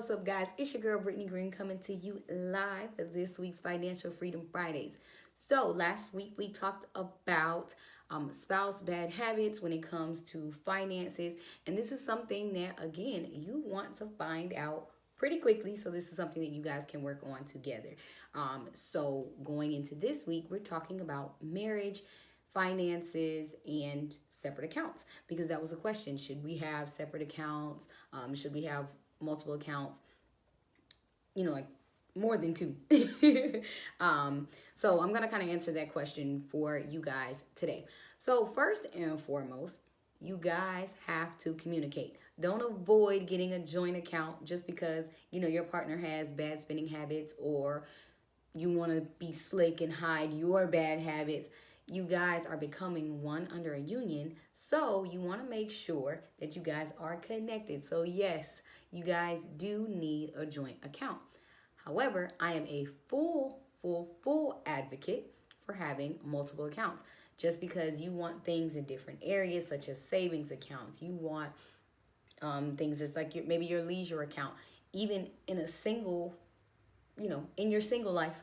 What's up, guys? It's your girl Brittany Green coming to you live for this week's Financial Freedom Fridays. So, last week we talked about spouse bad habits when it comes to finances, and this is something that, again, you want to find out pretty quickly. So, this is something that you guys can work on together. So, going into this week, we're talking about marriage, finances, and separate accounts, because that was a question. Should we have separate accounts? Should we have multiple accounts, like more than two? So I'm gonna kind of answer that question for you guys today. So first and foremost, you guys have to communicate. Don't avoid getting a joint account just because your partner has bad spending habits, or you want to be slick and hide your bad habits. You guys are becoming one under a union, so you want to make sure that you guys are connected. So yes, you guys do need a joint account. However, I am a full advocate for having multiple accounts. Just because you want things in different areas, such as savings accounts, you want things that's like maybe your leisure account, even in a single, in your single life,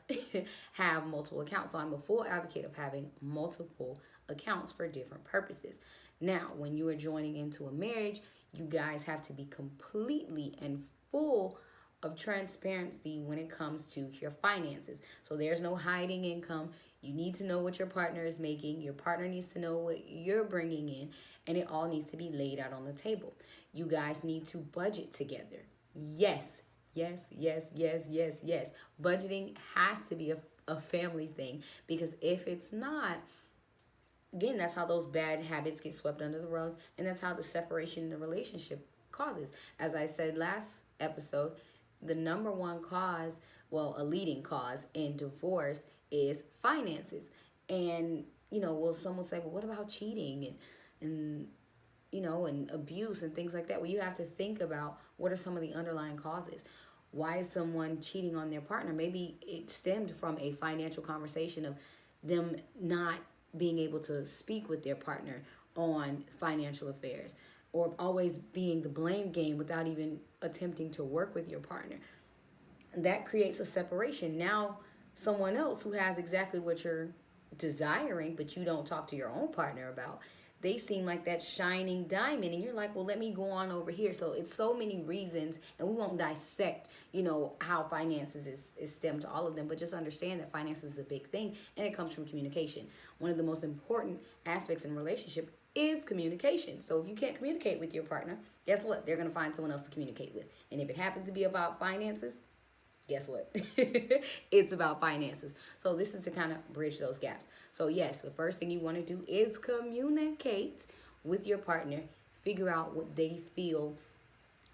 have multiple accounts. So I'm a full advocate of having multiple accounts for different purposes. Now, when you are joining into a marriage, you guys have to be completely and full of transparency when it comes to your finances. So there's no hiding income. You need to know what your partner is making. Your partner needs to know what you're bringing in, and it all needs to be laid out on the table. You guys need to budget together. Yes. Budgeting has to be a family thing, because if it's not, again, that's how those bad habits get swept under the rug, and that's how the separation in the relationship causes. As I said last episode, the number one cause, a leading cause in divorce is finances. And, some will say, well, what about cheating and abuse and things like that? Well, you have to think about what are some of the underlying causes. Why is someone cheating on their partner? Maybe it stemmed from a financial conversation of them not being able to speak with their partner on financial affairs, or always being the blame game without even attempting to work with your partner. That creates a separation. Now, someone else who has exactly what you're desiring, but you don't talk to your own partner about, they seem like that shining diamond, and you're like, well, let me go on over here. So it's so many reasons, and we won't dissect, how finances is stemmed to all of them, but just understand that finances is a big thing, and it comes from communication. One of the most important aspects in a relationship is communication. So if you can't communicate with your partner, guess what? They're going to find someone else to communicate with. And if it happens to be about finances, guess what? It's about finances. So this is to kind of bridge those gaps. So yes, the first thing you want to do is communicate with your partner. Figure out what they feel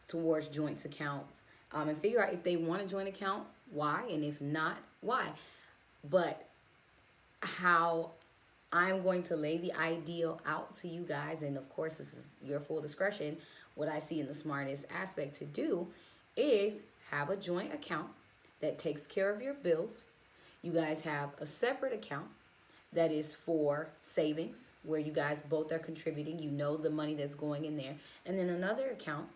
towards joint accounts, and figure out if they want a joint account, why, and if not, why. But how I'm going to lay the ideal out to you guys, and of course this is your full discretion, what I see in the smartest aspect to do is have a joint account that takes care of your bills. You guys have a separate account that is for savings, where you guys both are contributing. You know the money that's going in there. And then another account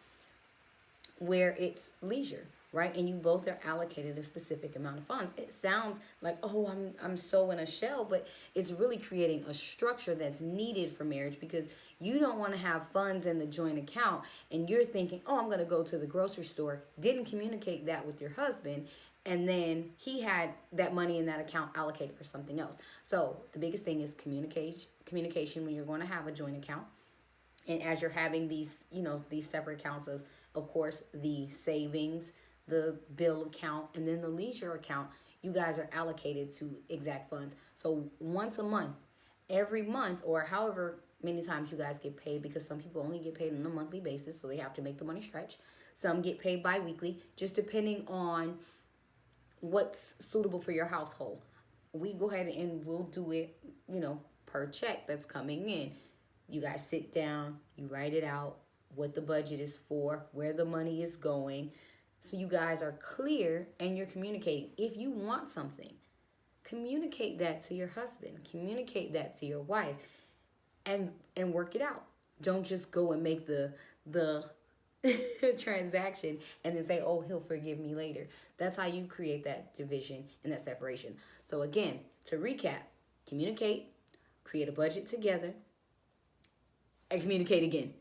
where it's leisure, right? And you both are allocated a specific amount of funds. It sounds like, oh, I'm so in a shell, but it's really creating a structure that's needed for marriage, because you don't want to have funds in the joint account and you're thinking, oh, I'm going to go to the grocery store. Didn't communicate that with your husband, and then he had that money in that account allocated for something else. So the biggest thing is communication when you're going to have a joint account. And as you're having these separate accounts, of course, the savings, the bill account, and then the leisure account, you guys are allocated to exact funds. So once a month, every month, or however many times you guys get paid, because some people only get paid on a monthly basis, so they have to make the money stretch. Some get paid bi-weekly, just depending on what's suitable for your household. We go ahead and we'll do it, per check that's coming in. You guys sit down, you write it out, what the budget is for, where the money is going. So you guys are clear and you're communicating. If you want something, communicate that to your husband, communicate that to your wife, and work it out. Don't just go and make the transaction and then say, oh, he'll forgive me later. That's how you create that division and that separation. So again, to recap, communicate, create a budget together, and communicate again.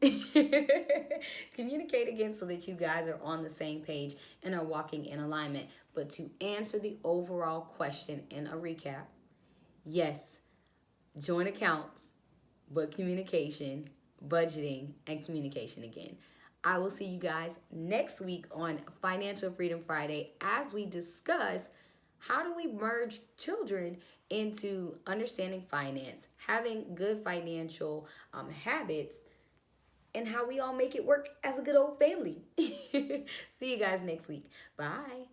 Communicate again so that you guys are on the same page and are walking in alignment. But to answer the overall question in a recap, yes, joint accounts, but communication, budgeting, and communication again. I will see you guys next week on Financial Freedom Friday as we discuss how do we merge children into understanding finance, having good financial habits, and how we all make it work as a good old family. See you guys next week. Bye.